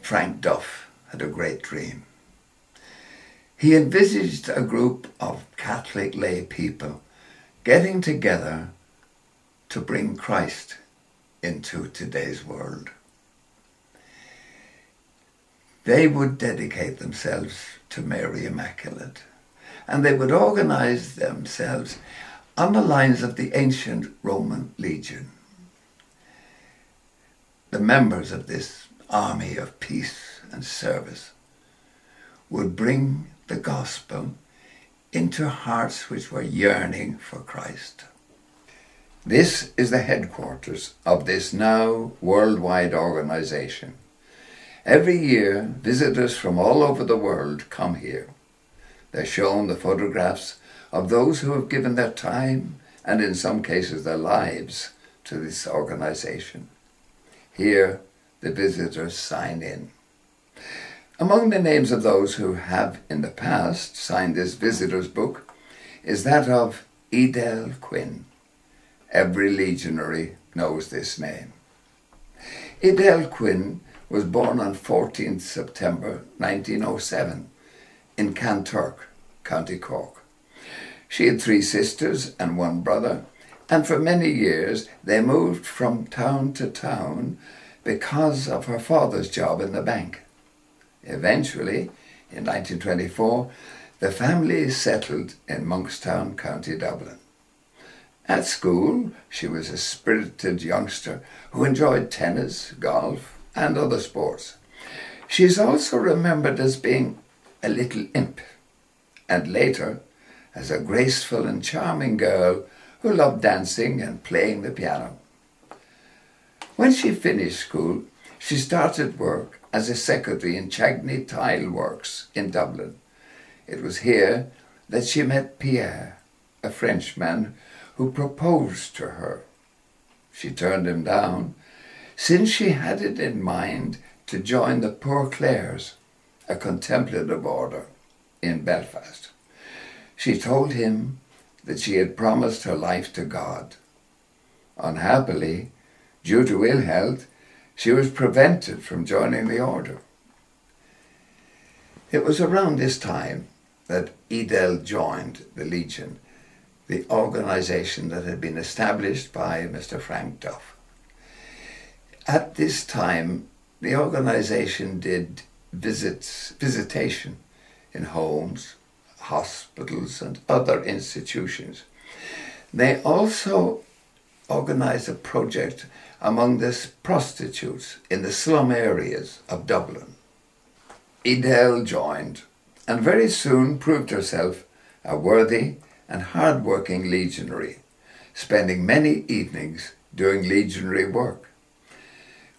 Frank Duff had a great dream. He envisaged a group of Catholic lay people getting together to bring Christ into today's world. They would dedicate themselves to Mary Immaculate, and they would organise themselves on the lines of the ancient Roman legion. The members of this army of peace and service would bring the gospel into hearts which were yearning for Christ. This is the headquarters of this now worldwide organisation. Every year, visitors from all over the world come here. They're shown the photographs of those who have given their time and in some cases their lives to this organisation. Here, the visitors sign in. Among the names of those who have in the past signed this visitor's book is that of Edel Quinn. Every legionary knows this name. Edel Quinn was born on 14th September 1907 in Kanturk, County Cork. She had 3 sisters and 1 brother, and for many years they moved from town to town because of her father's job in the bank. Eventually, in 1924, the family settled in Monkstown, County Dublin. At school, she was a spirited youngster who enjoyed tennis, golf, and other sports. She is also remembered as being a little imp, and later as a graceful and charming girl who loved dancing and playing the piano. When she finished school, she started work as a secretary in Chagney Tile Works in Dublin. It was here that she met Pierre, a Frenchman who proposed to her. She turned him down, since she had it in mind to join the Poor Clares, a contemplative order in Belfast. She told him that she had promised her life to God. Unhappily, due to ill health, she was prevented from joining the order. It was around this time that Edel joined the Legion, the organisation that had been established by Mr. Frank Duff. At this time, the organisation did visitation in homes, hospitals and other institutions. They also organised a project among the prostitutes in the slum areas of Dublin. Edel joined and very soon proved herself a worthy and hard-working legionary, spending many evenings doing legionary work.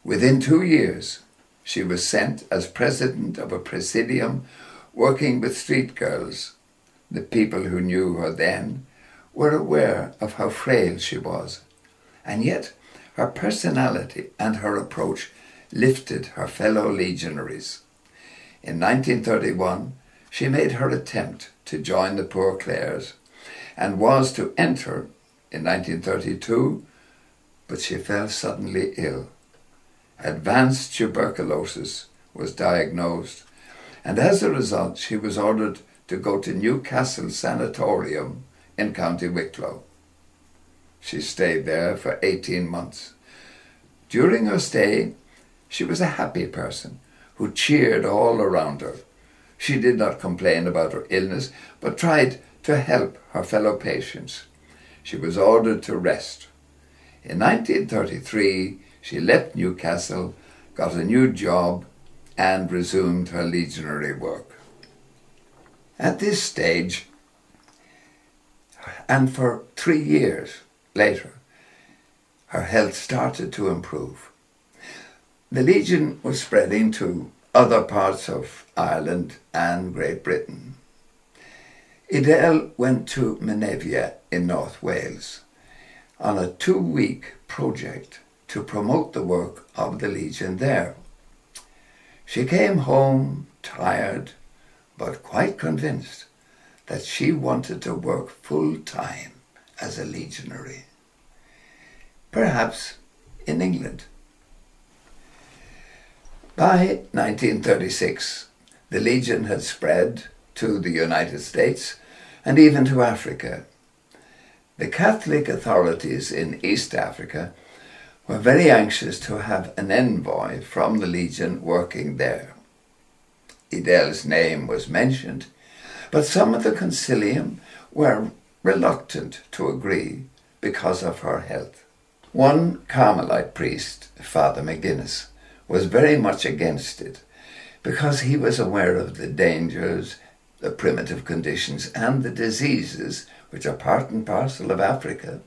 Within 2 years, she was sent as president of a presidium working with street girls. The people who knew her then were aware of how frail she was, and yet her personality and her approach lifted her fellow legionaries. In 1931, she made her attempt to join the Poor Clares and was to enter in 1932, but she fell suddenly ill. Advanced tuberculosis was diagnosed, and as a result she was ordered to go to Newcastle Sanatorium in County Wicklow. She stayed there for 18 months. During her stay, she was a happy person who cheered all around her. She did not complain about her illness, but tried to help her fellow patients. She was ordered to rest. In 1933, she left Newcastle, got a new job, and resumed her legionary work. At this stage, and for 3 years later, her health started to improve. The Legion was spreading to other parts of Ireland and Great Britain. Edel went to Menevia in North Wales on a 2-week project to promote the work of the Legion there. She came home tired, but quite convinced that she wanted to work full-time as a legionary, perhaps in England. By 1936, the Legion had spread to the United States and even to Africa. The Catholic authorities in East Africa were very anxious to have an envoy from the Legion working there. Edel's name was mentioned, but some of the concilium were reluctant to agree because of her health. One Carmelite priest, Father McGuinness, was very much against it because he was aware of the dangers, the primitive conditions and the diseases which are part and parcel of Africa.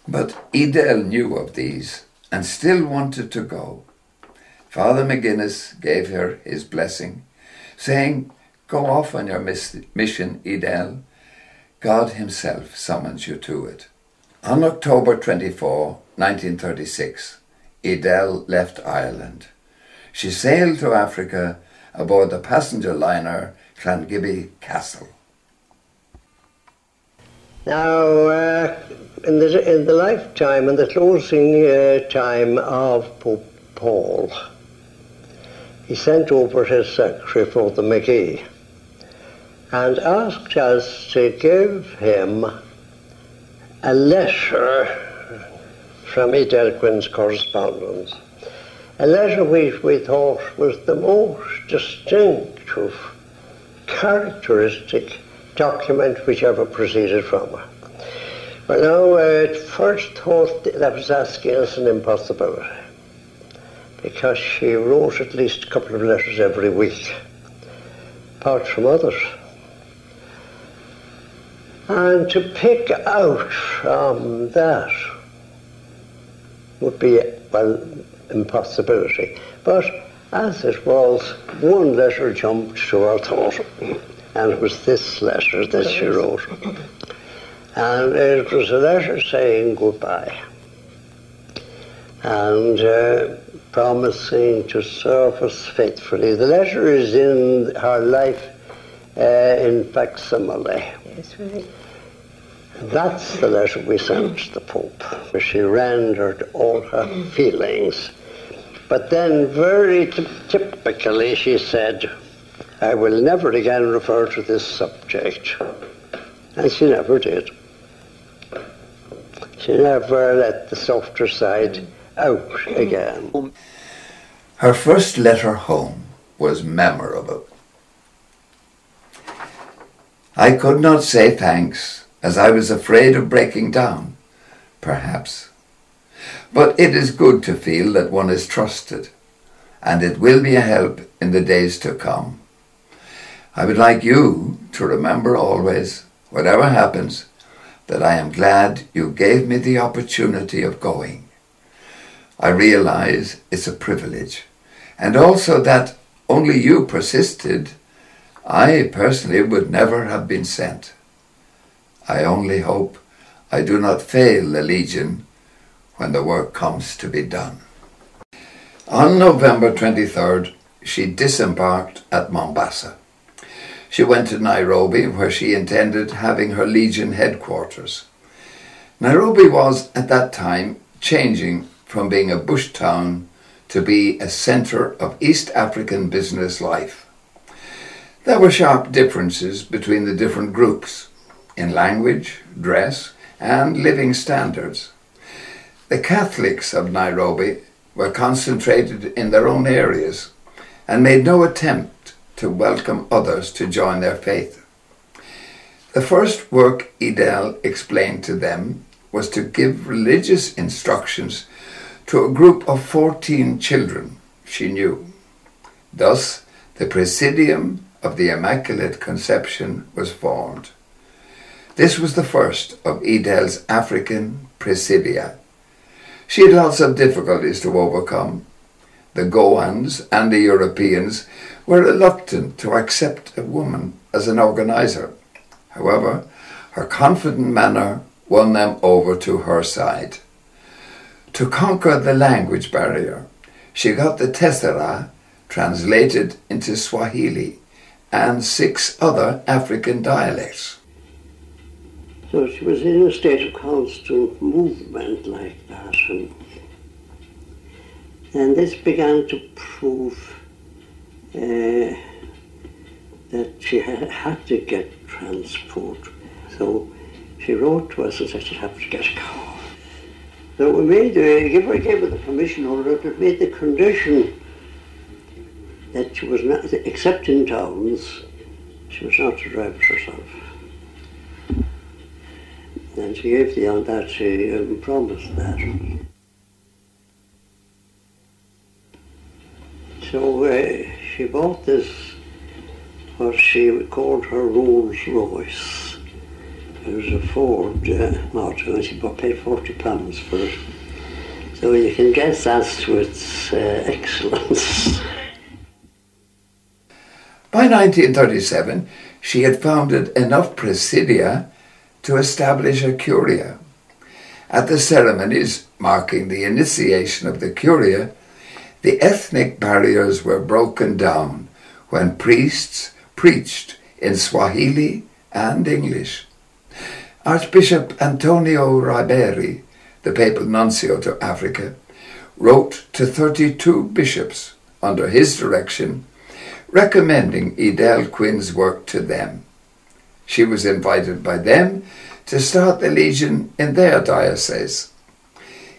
But Edel knew of these and still wanted to go. Father McGuinness gave her his blessing, saying, "Go off on your mission, Edel. God himself summons you to it." On October 24, 1936, Edel left Ireland. She sailed to Africa aboard the passenger liner Clongibby Castle. Now, in the lifetime and the closing time of Pope Paul, he sent over his secretary, Father McGee, and asked us to give him a letter from Edel Quinn's correspondence, a letter which we thought was the most distinctive, characteristic document which ever proceeded from her. Well, now, at first thought that was asking us an impossibility, because she wrote at least a couple of letters every week, apart from others. And to pick out from that would be, well, impossibility. But as it was, one letter jumped to our thought, and it was this letter that she wrote. And it was a letter saying goodbye and promising to serve us faithfully. The letter is in her life in facsimile. Yes, right. That's the letter we sent to the Pope, where she rendered all her feelings. But then, very typically, she said, "I will never again refer to this subject." And she never did. She never let the softer side out again. Her first letter home was memorable. "I could not say thanks, as I was afraid of breaking down, perhaps. But it is good to feel that one is trusted, and it will be a help in the days to come. I would like you to remember always, whatever happens, that I am glad you gave me the opportunity of going. I realize it's a privilege, and also that only you persisted. I personally would never have been sent. I only hope I do not fail the Legion when the work comes to be done." On November 23rd, she disembarked at Mombasa. She went to Nairobi, where she intended having her Legion headquarters. Nairobi was, at that time, changing from being a bush town to be a centre of East African business life. There were sharp differences between the different groups in language, dress, and living standards. The Catholics of Nairobi were concentrated in their own areas and made no attempt to welcome others to join their faith. The first work Edel explained to them was to give religious instructions to a group of 14 children she knew. Thus, the Presidium of the Immaculate Conception was formed. This was the first of Edel's African presidia. She had lots of difficulties to overcome. The Goans and the Europeans were reluctant to accept a woman as an organizer. However, her confident manner won them over to her side. To conquer the language barrier, she got the Tessera translated into Swahili and 6 other African dialects. So she was in a state of constant movement like that. And this began to prove that she had to get transport. So she wrote to us and said she'd have to get a car. So we made, gave her the permission order, but made the condition that she was not, except in towns, she was not to drive it herself. And she gave beyond that, she promised that. So she bought this, what she called her Rolls Royce. It was a Ford model, and she paid £40 for it. So you can guess that's with excellence. By 1937, she had founded enough presidia to establish a curia. At the ceremonies marking the initiation of the curia, the ethnic barriers were broken down when priests preached in Swahili and English. Archbishop Antonio Riberi, the papal nuncio to Africa, wrote to 32 bishops under his direction, recommending Edel Quinn's work to them. She was invited by them to start the Legion in their diocese.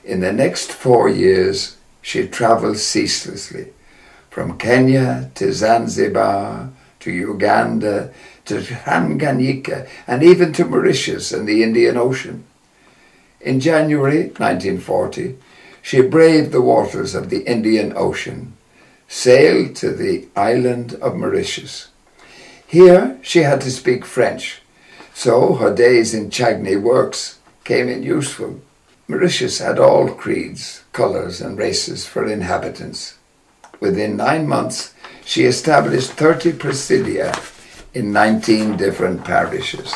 In the next 4 years, she travelled ceaselessly, from Kenya to Zanzibar, to Uganda, to Tanganyika, and even to Mauritius and the Indian Ocean. In January 1940, she braved the waters of the Indian Ocean, sailed to the island of Mauritius. Here she had to speak French, so her days in Chagny works came in useful. Mauritius had all creeds, colours and races for inhabitants. Within 9 months, she established 30 presidia in 19 different parishes,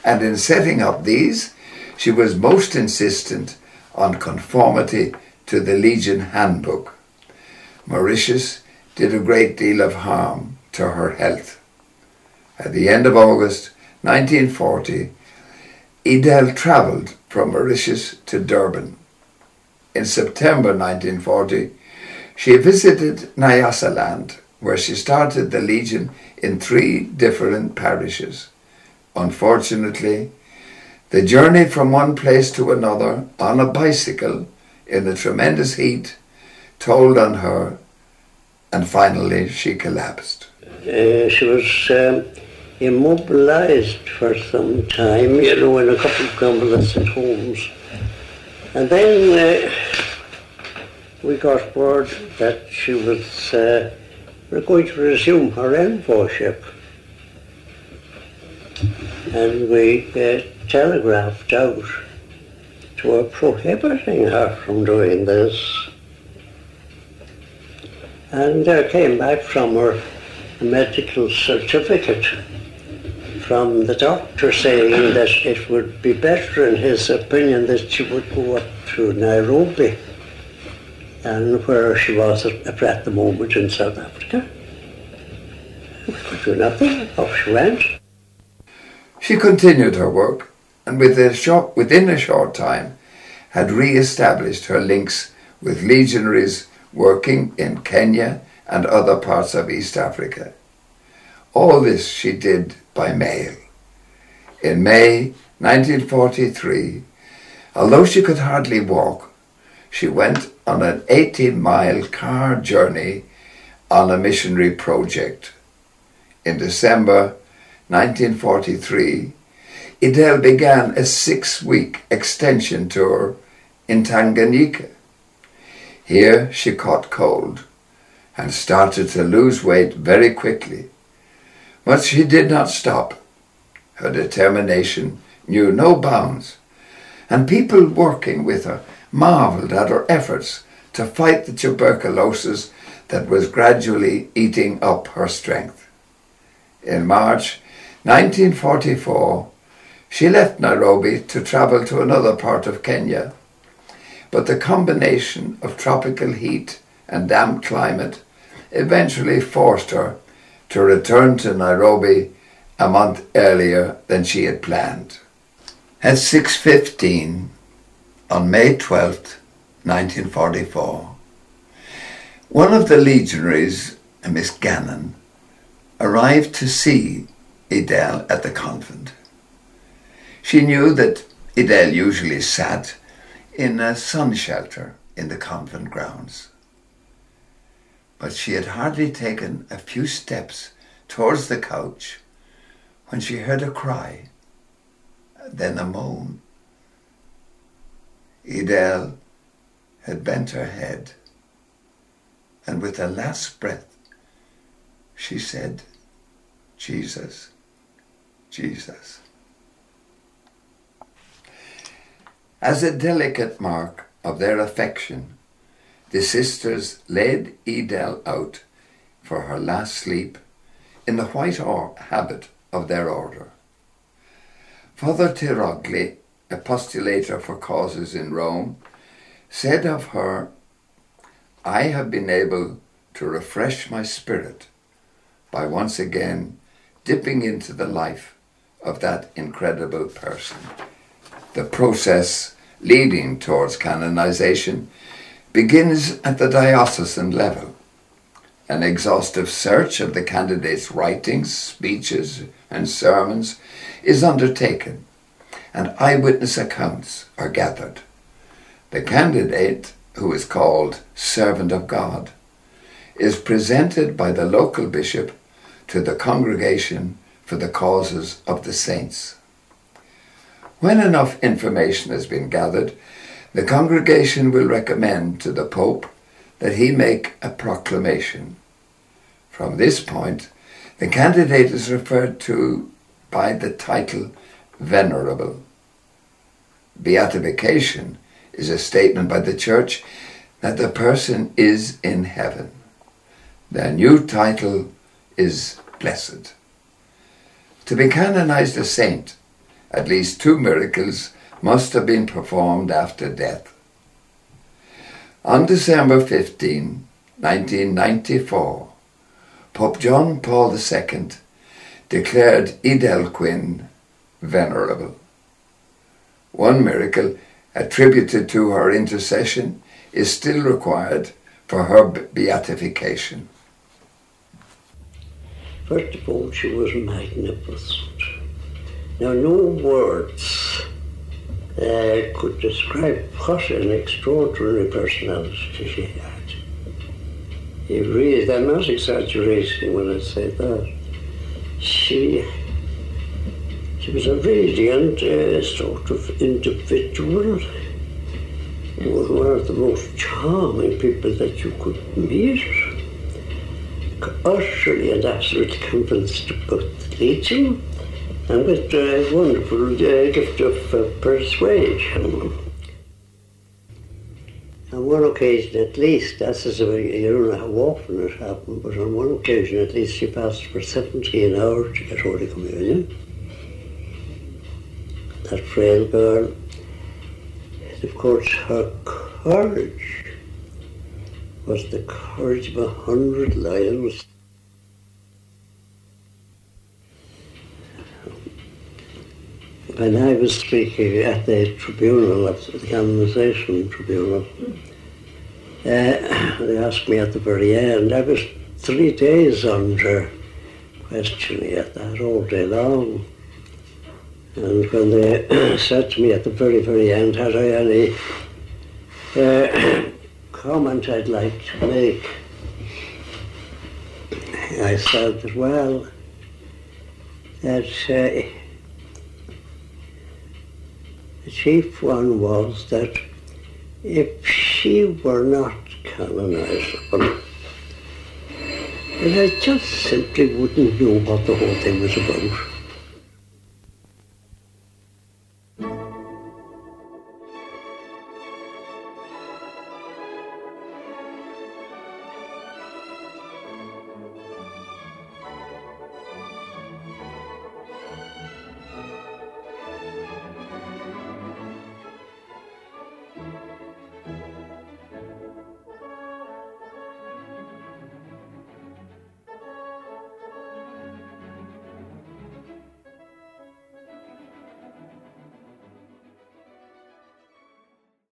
and in setting up these, she was most insistent on conformity to the Legion Handbook. Mauritius did a great deal of harm to her health. At the end of August 1940, Edel travelled from Mauritius to Durban. In September 1940, she visited Nyasaland, where she started the Legion in 3 different parishes. Unfortunately, the journey from one place to another on a bicycle in the tremendous heat told on her, and finally she collapsed. She was immobilised for some time, in a couple of convalescent homes. And then we got word that she was going to resume her envoyship. And we telegraphed out to her prohibiting her from doing this. And there came back from her a medical certificate from the doctor saying that it would be better, in his opinion, that she would go up to Nairobi than where she was at the moment in South Africa. We could do nothing. Off she went. She continued her work, and within a short time had re-established her links with legionaries working in Kenya and other parts of East Africa. All this she did by mail. In May 1943, although she could hardly walk, she went on an 80-mile car journey on a missionary project. In December 1943, Edel began a 6-week extension tour in Tanganyika. Here she caught cold and started to lose weight very quickly. But she did not stop. Her determination knew no bounds, and people working with her marvelled at her efforts to fight the tuberculosis that was gradually eating up her strength. In March 1944, she left Nairobi to travel to another part of Kenya, but the combination of tropical heat and damp climate eventually forced her to return to Nairobi a month earlier than she had planned. At 6:15 on May 12, 1944, one of the legionaries and Miss Gannon arrived to see Edel at the convent. She knew that Edel usually sat in a sun shelter in the convent grounds. But she had hardly taken a few steps towards the couch when she heard a cry, then a moan. Edel had bent her head, and with a last breath, she said, "Jesus, Jesus." As a delicate mark of their affection, the sisters led Edel out for her last sleep in the white habit of their order. Father Tirogli, a postulator for causes in Rome, said of her, "I have been able to refresh my spirit by once again dipping into the life of that incredible person." The process leading towards canonization begins at the diocesan level. An exhaustive search of the candidate's writings, speeches, and sermons is undertaken, and eyewitness accounts are gathered. The candidate, who is called Servant of God, is presented by the local bishop to the congregation for the causes of the saints. When enough information has been gathered, the congregation will recommend to the Pope that he make a proclamation. From this point, the candidate is referred to by the title Venerable. Beatification is a statement by the Church that the person is in heaven. Their new title is Blessed. To be canonized a saint, at least 2 miracles must have been performed after death. On December 15, 1994, Pope John Paul II declared Edel Quinn venerable. One miracle attributed to her intercession is still required for her beatification. First of all, she was magnificent. Now, no words could describe what an extraordinary personality she had. I'm not exaggerating when I say that. She was a radiant sort of individual, one of the most charming people that you could meet, utterly and absolutely convinced about religion, and with a wonderful gift of persuasion. On one occasion at least, you don't know how often it happened, but on one occasion at least she fasted for 17 hours to get Holy Communion. That frail girl, and of course her courage was the courage of 100 lions. When I was speaking at the tribunal, at the canonization tribunal, they asked me at the very end. I was 3 days under questioning at that all day long. And when they said to me at the very, very end, had I any comment I'd like to make, I said that, well, that the chief one was that if she were not canonizable, then I just simply wouldn't know what the whole thing was about.